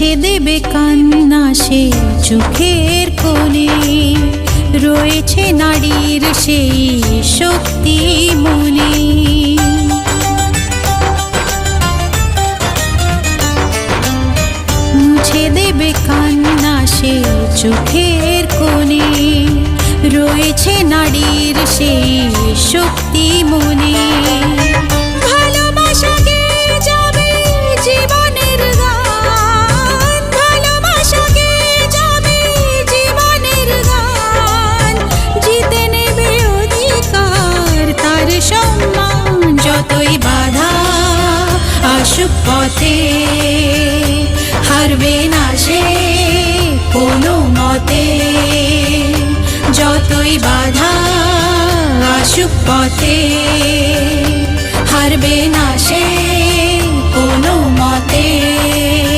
মুছে দেবে কান্না সে চোখের কোণে, রয়েছে নারীর সেই শক্তি মনে। মুছে দেবে কান্না সে চোখের কোণে, রয়েছে নারীর সেই শক্তি মনে। ভালোবাসা গেয়ে যাবে জীবনের গান, ভালোবাসা গেয়ে যাবে জীবনের গান, জিতে নেবে অধিকার তার সম্মান। যতই বাধা আসুক পথে, হারবে না সে কোনো মতে। যতই বাধা আসুক পথে, হারবে না সে